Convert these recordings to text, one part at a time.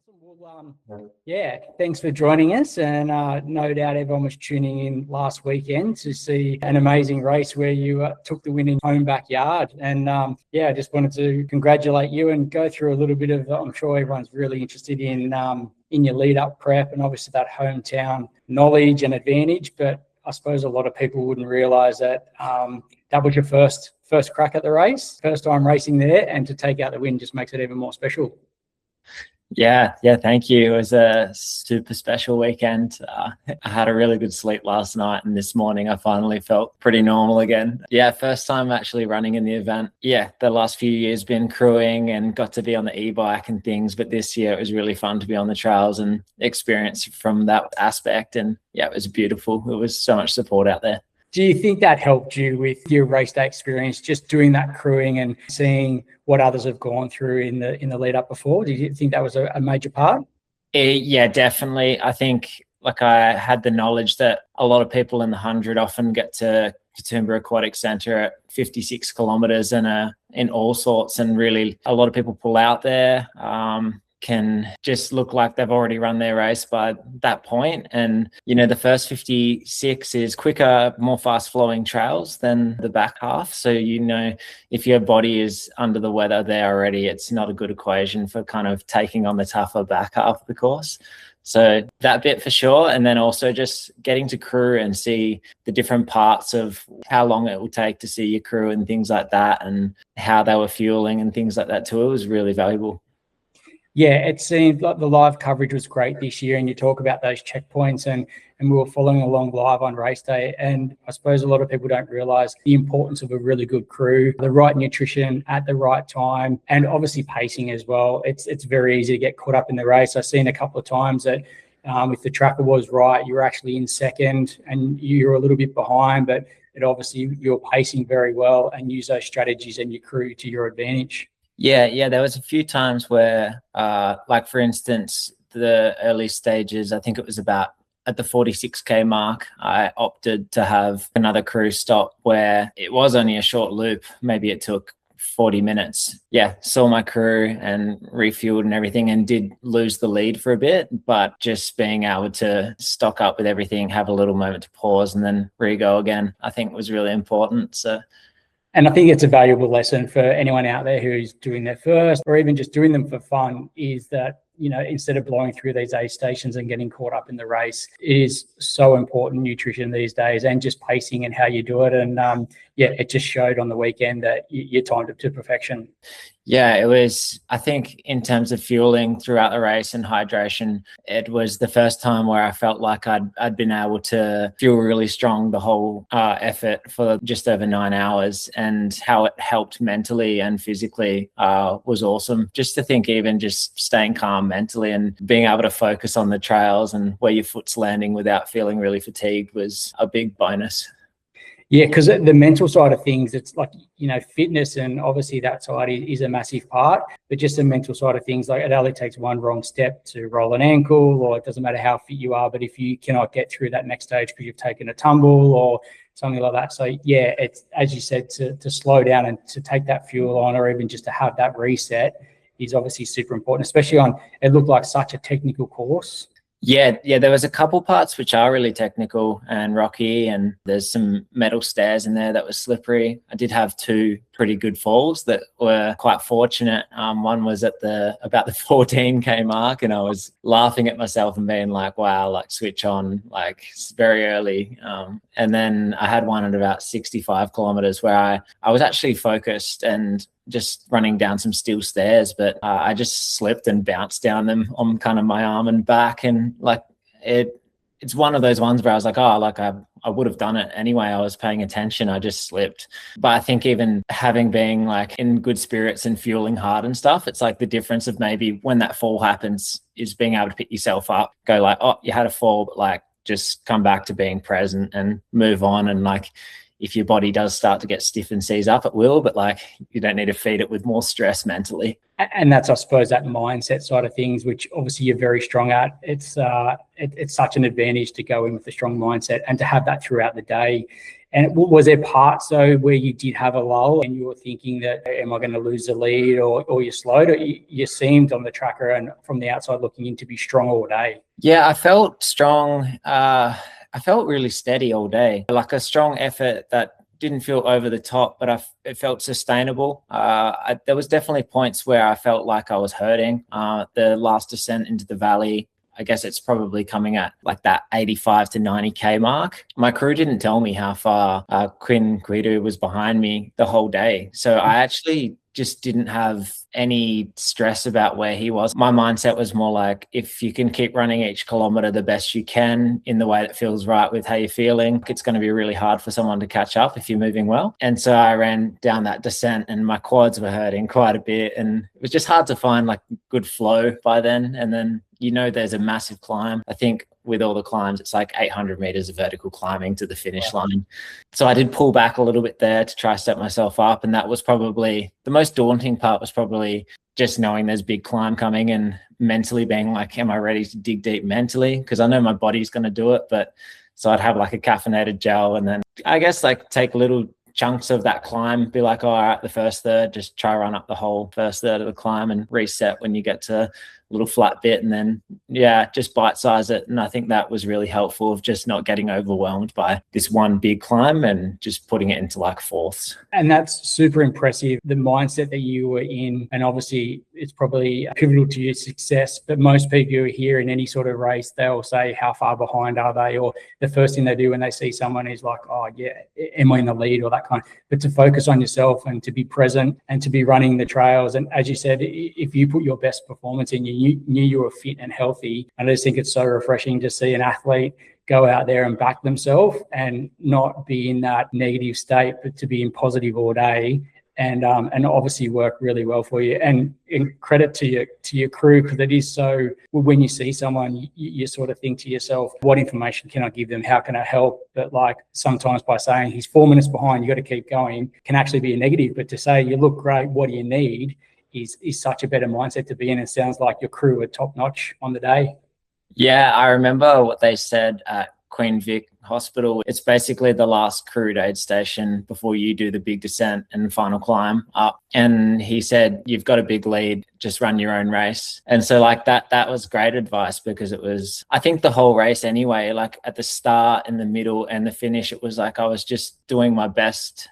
Well, yeah, thanks for joining us. And no doubt everyone was tuning in last weekend to see an amazing race where you took the win in your home backyard. And I just wanted to congratulate you and go through a little bit of, I'm sure everyone's really interested in your lead up prep and obviously that hometown knowledge and advantage. But I suppose a lot of people wouldn't realise that that was your first crack at the race, first time racing there, and to take out the win just makes it even more special. Yeah, thank you. It was a super special weekend. I had a really good sleep last night, and this morning I finally felt pretty normal again. Yeah, first time actually running in the event. Yeah, the last few years been crewing and got to be on the e-bike and things, but this year it was really fun to be on the trails and experience from that aspect. And yeah, it was beautiful. There was so much support out there. Do you think that helped you with your race day experience, just doing that crewing and seeing what others have gone through in the lead up before? Do you think that was a major part? Yeah, definitely. I think I had the knowledge that a lot of people in the 100 often get to Katoomba Aquatic Centre at 56 kilometres and in all sorts, and really a lot of people pull out there. Can just look like they've already run their race by that point. And, the first 56 is quicker, more fast flowing trails than the back half. So, if your body is under the weather there already, it's not a good equation for kind of taking on the tougher back half of the course. So that bit for sure. And then also just getting to crew and see the different parts of how long it will take to see your crew and things like that, and how they were fueling and things like that too. It was really valuable. Yeah, it seemed like the live coverage was great this year, and you talk about those checkpoints and we were following along live on race day. And I suppose a lot of people don't realise the importance of a really good crew, the right nutrition at the right time, and obviously pacing as well. It's very easy to get caught up in the race. I've seen a couple of times that if the tracker was right, you're actually in second and you're a little bit behind, but obviously you're pacing very well and use those strategies and your crew to your advantage. Yeah. There was a few times where, for instance, the early stages, I think it was about at the 46K mark, I opted to have another crew stop where it was only a short loop. Maybe it took 40 minutes. Yeah, saw my crew and refueled and everything, and did lose the lead for a bit, but just being able to stock up with everything, have a little moment to pause and then re-go again, I think was really important. And I think it's a valuable lesson for anyone out there who's doing their first or even just doing them for fun, is that, instead of blowing through these aid stations and getting caught up in the race, it is so important, nutrition these days, and just pacing and how you do it. And it just showed on the weekend that you timed it to perfection. Yeah, it was, I think in terms of fueling throughout the race and hydration, it was the first time where I felt like I'd been able to fuel really strong the whole effort for just over 9 hours, and how it helped mentally and physically was awesome. Just to think, even just staying calm mentally and being able to focus on the trails and where your foot's landing without feeling really fatigued was a big bonus. Yeah, because the mental side of things, it's like, fitness, and obviously that side is a massive part, but just the mental side of things, like it only takes one wrong step to roll an ankle, or it doesn't matter how fit you are, but if you cannot get through that next stage because you've taken a tumble or something like that. So yeah, it's, as you said, to slow down and to take that fuel on, or even just to have that reset, is obviously super important, especially on, it looked like such a technical course. Yeah, there was a couple parts which are really technical and rocky, and there's some metal stairs in there that was slippery. I did have 2 pretty good falls that were quite fortunate. One was at about the 14K mark, and I was laughing at myself and being like, wow, like switch on, like it's very early. And then I had one at about 65 kilometers where I was actually focused and just running down some steel stairs, but I just slipped and bounced down them on kind of my arm and back, and it's one of those ones where I was like, I would have done it anyway. I was paying attention. I just slipped. But I think even being like in good spirits and fueling hard and stuff, it's like the difference of maybe when that fall happens is being able to pick yourself up, go like, oh, you had a fall, but like just come back to being present and move on. And like, if your body does start to get stiff and seize up, it will, but like you don't need to feed it with more stress mentally. And that's, I suppose, that mindset side of things, which obviously you're very strong at. It's such an advantage to go in with a strong mindset and to have that throughout the day. And was there parts though where you did have a lull and you were thinking that, am I going to lose the lead, or you slowed? Or you seemed on the tracker and from the outside looking in to be strong all day? Yeah, I felt strong. I felt really steady all day, like a strong effort that didn't feel over the top, but it felt sustainable. There was definitely points where I felt like I was hurting. The last descent into the valley, I guess it's probably coming at like that 85 to 90K mark. My crew didn't tell me how far Quinn Guido was behind me the whole day. So I actually just didn't have any stress about where he was. My mindset was more like, if you can keep running each kilometer the best you can in the way that feels right with how you're feeling, it's going to be really hard for someone to catch up if you're moving well. And so I ran down that descent and my quads were hurting quite a bit. And it was just hard to find like good flow by then. And then, there's a massive climb. I think with all the climbs, it's like 800 meters of vertical climbing to the finish line. So I did pull back a little bit there to try to set myself up. And that was probably the most daunting part, was probably just knowing there's big climb coming and mentally being like, am I ready to dig deep mentally? Because I know my body's going to do it. But so I'd have like a caffeinated gel and then I guess like take little chunks of that climb, be like, all right, the first third, just try run up the whole first third of the climb and reset when you get to little flat bit, and then just bite size it. And I think that was really helpful, of just not getting overwhelmed by this one big climb and just putting it into like fourths. And that's super impressive, the mindset that you were in. And obviously it's probably pivotal to your success, but most people who are here in any sort of race, they'll say, how far behind are they? Or the first thing they do when they see someone is like, oh yeah, am I in the lead, or that kind of. But to focus on yourself and to be present and to be running the trails. And as you said, if you put your best performance in, you knew you were fit and healthy. I just think it's so refreshing to see an athlete go out there and back themselves and not be in that negative state, but to be in positive all day, and obviously work really well for you. And in credit to your crew, because it is so, when you see someone, you sort of think to yourself, what information can I give them? How can I help? But like sometimes by saying he's 4 minutes behind, you got to keep going, can actually be a negative. But to say you look great, what do you need, is such a better mindset to be in. It sounds like your crew were top notch on the day. Yeah, I remember what they said at Queen Vic Hospital. It's basically the last crude aid station before you do the big descent and final climb up. And he said, you've got a big lead, just run your own race. And so like that was great advice, because it was, I think the whole race anyway, like at the start and the middle and the finish, it was like I was just doing my best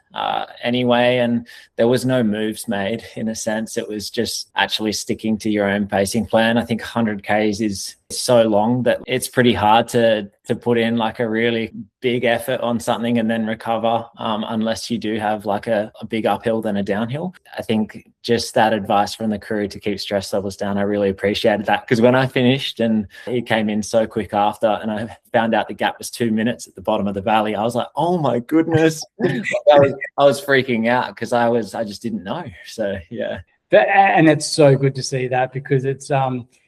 anyway. And there was no moves made, in a sense. It was just actually sticking to your own pacing plan. I think 100 Ks is so long that it's pretty hard to put in like a really big effort on something and then recover, unless you do have like a big uphill than a downhill. I think just that advice from the crew to keep stress levels down, I really appreciated that, because when I finished and he came in so quick after and I found out the gap was 2 minutes at the bottom of the valley, I was like, oh my goodness. I was freaking out because I just didn't know. So yeah. And it's so good to see that, because it's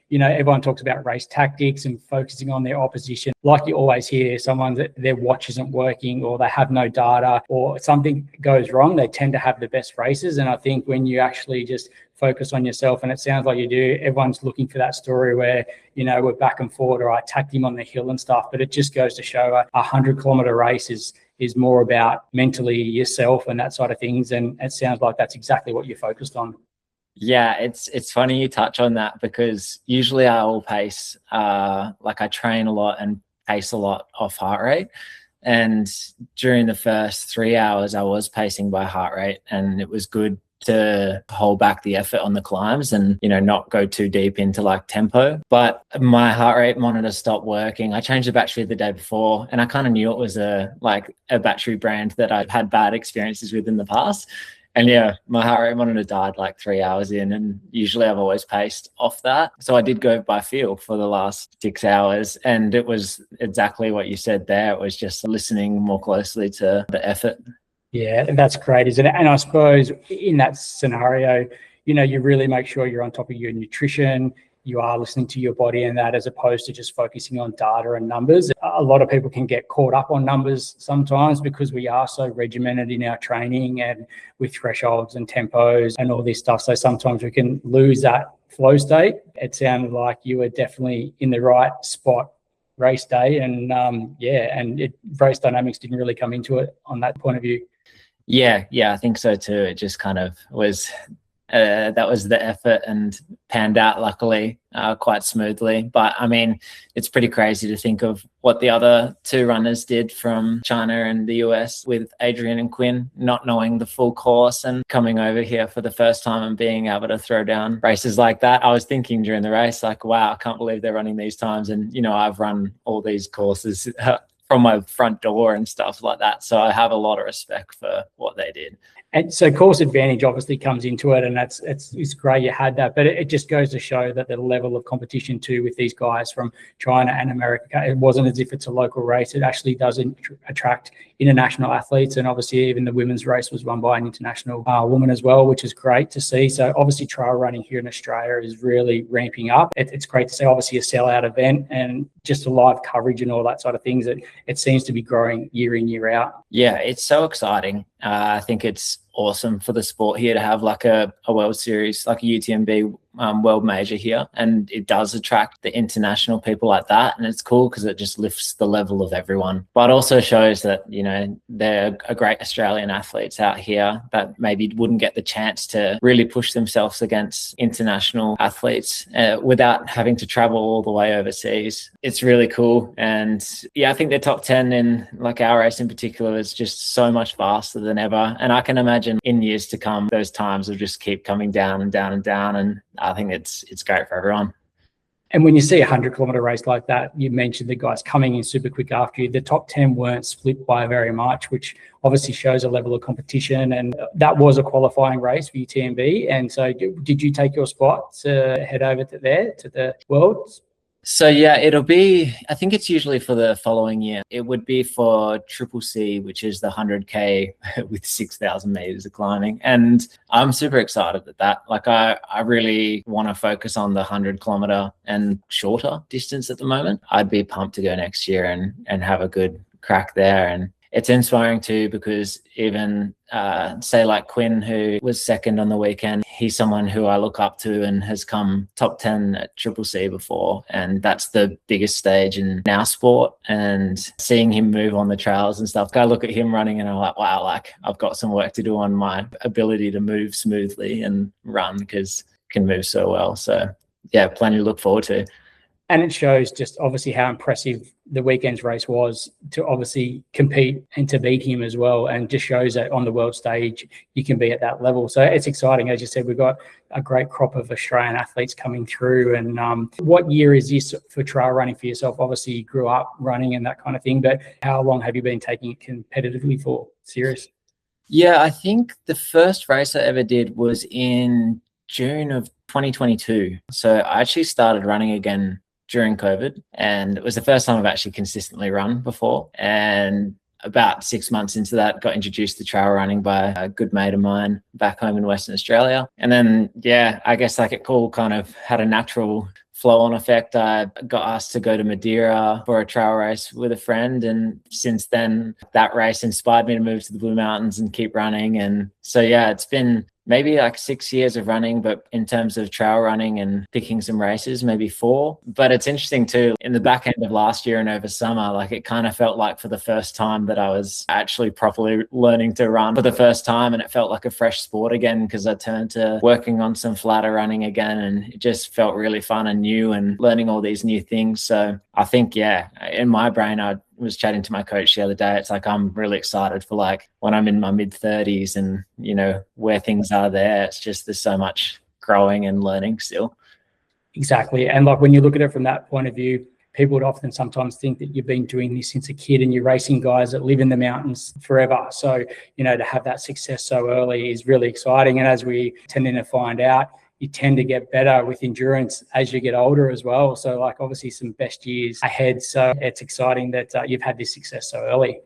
everyone talks about race tactics and focusing on their opposition. Like you always hear, their watch isn't working, or they have no data, or something goes wrong, they tend to have the best races. And I think when you actually just focus on yourself, and it sounds like you do, everyone's looking for that story where, we're back and forward, or I attacked him on the hill and stuff. But it just goes to show a 100-kilometer race is more about mentally yourself and that side of things. And it sounds like that's exactly what you're focused on. Yeah, it's funny you touch on that, because usually I will pace, like I train a lot and pace a lot off heart rate. And during the first 3 hours, I was pacing by heart rate, and it was good to hold back the effort on the climbs and, not go too deep into like tempo. But my heart rate monitor stopped working. I changed the battery the day before, and I kind of knew it was a battery brand that I've had bad experiences with in the past. And yeah, my heart rate monitor died like 3 hours in, and usually I've always paced off that. So I did go by feel for the last 6 hours, and it was exactly what you said there. It was just listening more closely to the effort. Yeah, that's great, isn't it? And I suppose in that scenario, you really make sure you're on top of your nutrition, you are listening to your body and that, as opposed to just focusing on data and numbers. A lot of people can get caught up on numbers sometimes, because we are so regimented in our training and with thresholds and tempos and all this stuff. So sometimes we can lose that flow state. It sounded like you were definitely in the right spot race day, and race dynamics didn't really come into it on that point of view. Yeah, I think so too. It just kind of was, that was the effort and panned out luckily quite smoothly. But I mean, it's pretty crazy to think of what the other two runners did from China and the US with Adrian and Quinn, not knowing the full course and coming over here for the first time and being able to throw down races like that. I was thinking during the race, like, wow, I can't believe they're running these times. And, you know, I've run all these courses from my front door and stuff like that. So I have a lot of respect for what they did. And so course advantage obviously comes into it, and it's great you had that, but it just goes to show that the level of competition too with these guys from China and America, it wasn't as if it's a local race. It actually does attract international athletes, and obviously even the women's race was run by an international woman as well, which is great to see. So obviously trail running here in Australia is really ramping up. It's great to see, obviously a sellout event and just a live coverage and all that sort of things. It seems to be growing year in, year out. Yeah, it's so exciting. I think it's awesome for the sport here to have like a World Series, like a UTMB world major here, and it does attract the international people like that, and it's cool because it just lifts the level of everyone, but also shows that, you know, there are great Australian athletes out here that maybe wouldn't get the chance to really push themselves against international athletes without having to travel all the way overseas. It's really cool. And yeah, I think the top 10 in like our race in particular is just so much faster than ever, and I can imagine in years to come those times will just keep coming down and down and down, and I think it's great for everyone. And when you see a 100-kilometer race like that, you mentioned the guys coming in super quick after you. The top 10 weren't split by very much, which obviously shows a level of competition. And that was a qualifying race for UTMB. And so did you take your spot to head over to the Worlds? So yeah, it'll be, I think it's usually for the following year. It would be for Triple C, which is the 100K with 6,000 meters of climbing. And I'm super excited at that. Like I really want to focus on the 100-kilometer and shorter distance at the moment. I'd be pumped to go next year and have a good crack there. And it's inspiring too, because even say like Quinn, who was second on the weekend, he's someone who I look up to and has come top 10 at Triple C before. And that's the biggest stage in our sport. And seeing him move on the trails and stuff, I look at him running and I'm like, wow, like I've got some work to do on my ability to move smoothly and run, because I can move so well. So yeah, plenty to look forward to. And it shows just obviously how impressive the weekend's race was to obviously compete and to beat him as well, and just shows that on the world stage you can be at that level. So it's exciting. As you said, we've got a great crop of Australian athletes coming through. And what year is this for trail running for yourself? Obviously you grew up running and that kind of thing, but how long have you been taking it competitively for? Serious? Yeah, I think the first race I ever did was in June of 2022. So I actually started running again during COVID, and it was the first time I've actually consistently run before. And about 6 months into that, got introduced to trail running by a good mate of mine back home in Western Australia. And then, yeah, I guess like it all kind of had a natural flow-on effect. I got asked to go to Madeira for a trail race with a friend, and since then that race inspired me to move to the Blue Mountains and keep running. And so yeah, it's been maybe like 6 years of running, but in terms of trail running and picking some races, maybe 4. But it's interesting too, in the back end of last year and over summer, like it kind of felt like for the first time that I was actually properly learning to run for the first time. And it felt like a fresh sport again, because I turned to working on some flatter running again, and it just felt really fun and new and learning all these new things. So I think, yeah, in my brain, I was chatting to my coach the other day. It's like, I'm really excited for like when I'm in my mid-30s and, you know, where things are there. It's just, there's so much growing and learning still. Exactly. And like when you look at it from that point of view, people would often sometimes think that you've been doing this since a kid and you're racing guys that live in the mountains forever. So, you know, to have that success so early is really exciting. And as we tend to find out, you tend to get better with endurance as you get older as well. So like obviously some best years ahead. So it's exciting that you've had this success so early.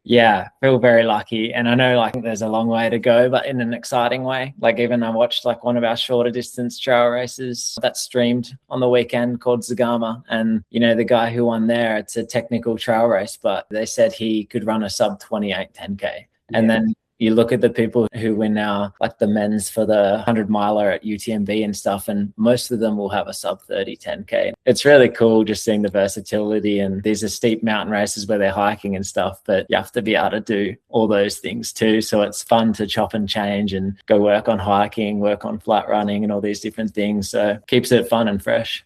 Yeah, feel very lucky. And I know like there's a long way to go, but in an exciting way. Like even I watched like one of our shorter distance trail races that streamed on the weekend called Zagama. And, you know, the guy who won there, it's a technical trail race, but they said he could run a sub 28 10K. And then you look at the people who win now, like the men's for the 100 miler at UTMB and stuff, and most of them will have a sub 30 10K. It's really cool just seeing the versatility, and these are steep mountain races where they're hiking and stuff, but you have to be able to do all those things too. So it's fun to chop and change and go work on hiking, work on flat running and all these different things. So keeps it fun and fresh.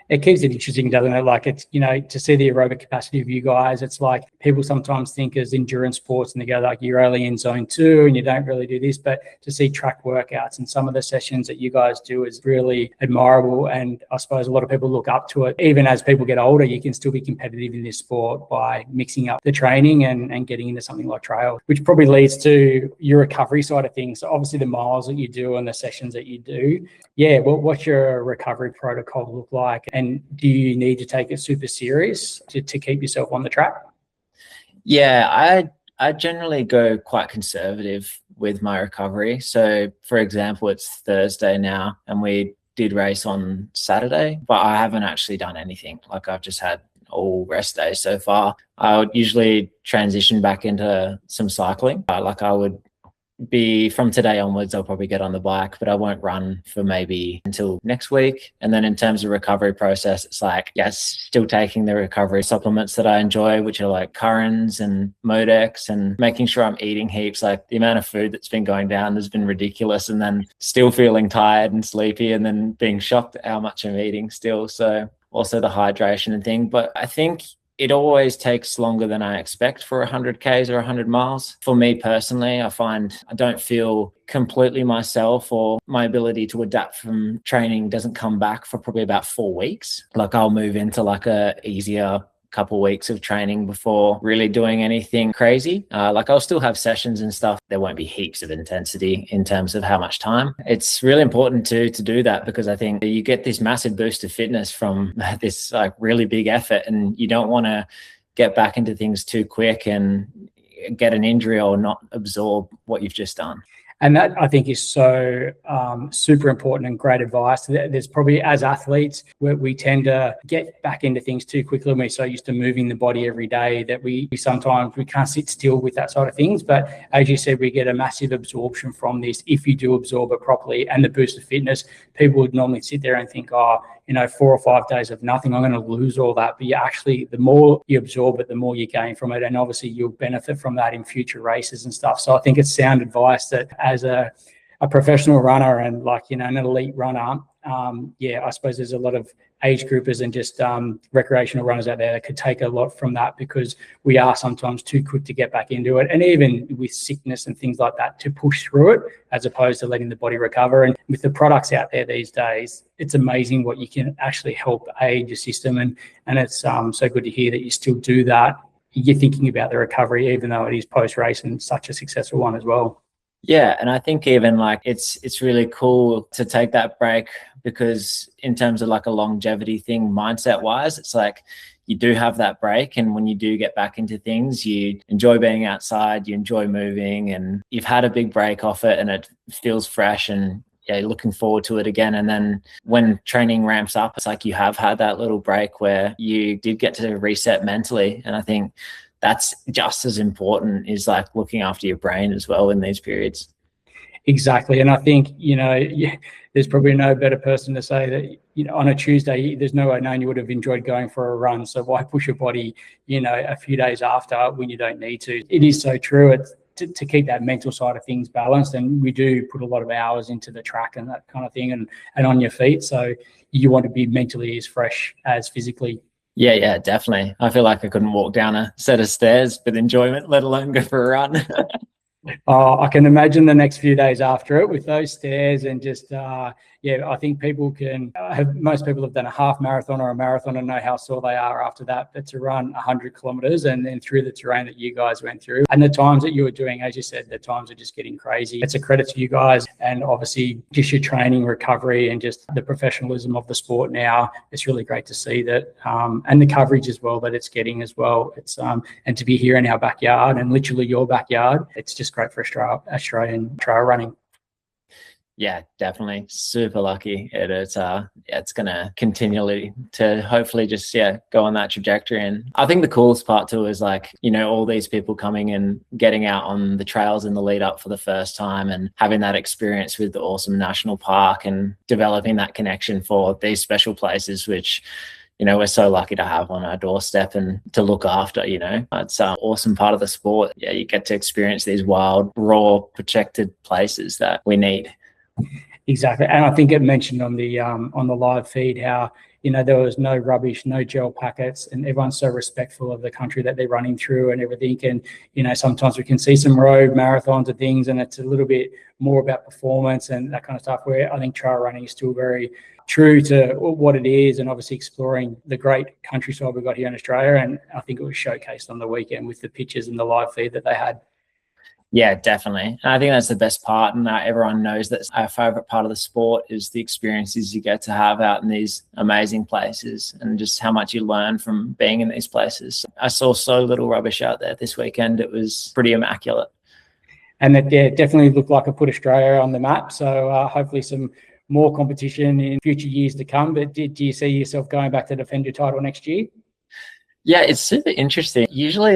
It keeps it interesting, doesn't it? Like, it's, you know, to see the aerobic capacity of you guys, it's like people sometimes think as endurance sports and they go like, you're only in zone 2 and you don't really do this, but to see track workouts and some of the sessions that you guys do is really admirable. And I suppose a lot of people look up to it. Even as people get older, you can still be competitive in this sport by mixing up the training and getting into something like trail, which probably leads to your recovery side of things. So obviously the miles that you do and the sessions that you do, yeah, what's your recovery protocol look like? And do you need to take it super serious to keep yourself on the track? Yeah, I generally go quite conservative with my recovery. So, for example, it's Thursday now and we did race on Saturday, but I haven't actually done anything. Like, I've just had all rest days so far. I would usually transition back into some cycling. Like, I would be from today onwards, I'll probably get on the bike, but I won't run for maybe until next week. And then in terms of recovery process, it's like, yes, still taking the recovery supplements that I enjoy, which are like Currens and Modex, and making sure I'm eating heaps. Like, the amount of food that's been going down has been ridiculous, and then still feeling tired and sleepy, and then being shocked at how much I'm eating still. So also the hydration and thing. But I think it always takes longer than I expect for 100 Ks or 100 miles. For me personally, I find I don't feel completely myself, or my ability to adapt from training doesn't come back for probably about 4 weeks. Like, I'll move into like a easier couple weeks of training before really doing anything crazy. Like, I'll still have sessions and stuff. There won't be heaps of intensity in terms of how much time. It's really important to do that, because I think you get this massive boost of fitness from this like really big effort, and you don't want to get back into things too quick and get an injury or not absorb what you've just done. And that, I think, is so super important and great advice. There's probably, as athletes, we tend to get back into things too quickly. We're so used to moving the body every day that we sometimes we can't sit still with that sort of things. But as you said, we get a massive absorption from this if you do absorb it properly. And the boost of fitness, people would normally sit there and think, oh, 4 or 5 days of nothing, I'm going to lose all that. But you actually, the more you absorb it, the more you gain from it. And obviously you'll benefit from that in future races and stuff. So I think it's sound advice that as a professional runner and an elite runner, I suppose there's a lot of age groupers and just recreational runners out there that could take a lot from that, because we are sometimes too quick to get back into it. And even with sickness and things like that, to push through it as opposed to letting the body recover. And with the products out there these days, it's amazing what you can actually help aid your system. And it's so good to hear that you still do that. You're thinking about the recovery, even though it is post-race and such a successful one as well. Yeah, and I think even like it's really cool to take that break, because in terms of like a longevity thing, mindset wise, it's like you do have that break, and when you do get back into things, you enjoy being outside, you enjoy moving, and you've had a big break off it and it feels fresh, and you're looking forward to it again. And then when training ramps up, it's like you have had that little break where you did get to reset mentally. And I think that's just as important, is like looking after your brain as well in these periods. Exactly. And I think, there's probably no better person to say that, on a Tuesday, there's no way known you would have enjoyed going for a run. So why push your body, a few days after when you don't need to? It is so true. It's to keep that mental side of things balanced. And we do put a lot of hours into the track and that kind of thing, and on your feet. So you want to be mentally as fresh as physically. Yeah, definitely. I feel like I couldn't walk down a set of stairs with enjoyment, let alone go for a run. I can imagine the next few days after it with those stairs and just, I think people most people have done a half marathon or a marathon and know how sore they are after that. But to run 100 kilometers and then through the terrain that you guys went through, and the times that you were doing, as you said, the times are just getting crazy. It's a credit to you guys, and obviously just your training, recovery, and just the professionalism of the sport now. It's really great to see that, and the coverage as well that it's getting as well. It's and to be here in our backyard, and literally your backyard, it's just great for Australian trail running. Yeah, definitely. Super lucky. It's gonna continually to hopefully just go on that trajectory. And I think the coolest part too is like, you know, all these people coming and getting out on the trails in the lead up for the first time and having that experience with the awesome national park and developing that connection for these special places, which, you know, we're so lucky to have on our doorstep and to look after. You know, it's an awesome part of the sport. Yeah, you get to experience these wild, raw, protected places that we need. Exactly. And I think it mentioned on the live feed how, you know, there was no rubbish, no gel packets, and everyone's so respectful of the country that they're running through and everything. And, you know, sometimes we can see some road marathons and things, and it's a little bit more about performance and that kind of stuff, where I think trail running is still very true to what it is, and obviously exploring the great countryside we've got here in Australia. And I think it was showcased on the weekend with the pictures and the live feed that they had. Yeah, definitely. And I think that's the best part. And everyone knows that our favorite part of the sport is the experiences you get to have out in these amazing places and just how much you learn from being in these places. I saw so little rubbish out there this weekend. It was pretty immaculate. And that, yeah, definitely looked like it put Australia on the map. So hopefully some more competition in future years to come. But do you see yourself going back to defend your title next year? Yeah, it's super interesting. Usually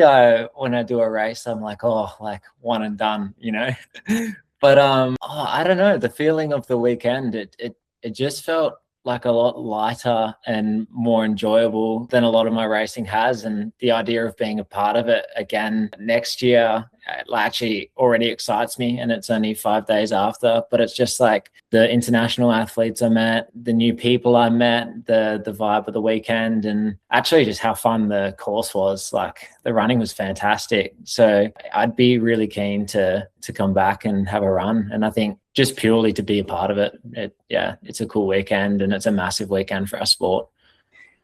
when I do a race, I'm like, oh, like one and done, you know. But I don't know, the feeling of the weekend, it just felt like a lot lighter and more enjoyable than a lot of my racing has. And the idea of being a part of it again next year actually already excites me. And it's only 5 days after, but it's just like the international athletes I met, the new people I met, the vibe of the weekend, and actually just how fun the course was. Like the running was fantastic. So I'd be really keen to come back and have a run. And I think just purely to be a part of it, it's a cool weekend, and it's a massive weekend for our sport.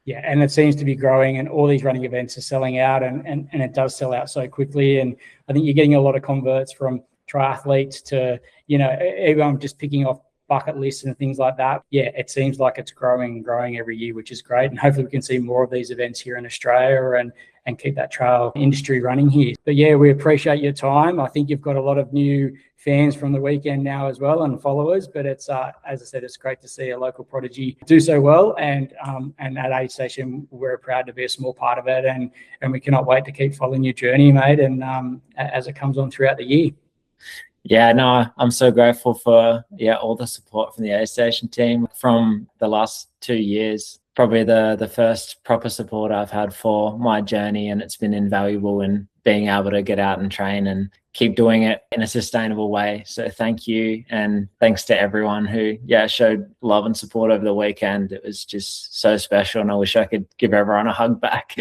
Yeah, and it seems to be growing, and all these running events are selling out, and it does sell out so quickly. And I think you're getting a lot of converts from triathletes to, you know, everyone just picking off bucket lists and things like that. Yeah, it seems like it's growing every year, which is great. And hopefully we can see more of these events here in Australia and keep that trail industry running here. But yeah, we appreciate your time. I think you've got a lot of new fans from the weekend now as well, and followers. But it's as I said, it's great to see a local prodigy do so well. And at Aid Station, we're proud to be a small part of it, and we cannot wait to keep following your journey, mate. And as it comes on throughout the year. Yeah, no, I'm so grateful for all the support from the Aid Station team from the last 2 years. Probably the first proper support I've had for my journey, and it's been invaluable in being able to get out and train and keep doing it in a sustainable way. So thank you, and thanks to everyone who showed love and support over the weekend. It was just so special, and I wish I could give everyone a hug back.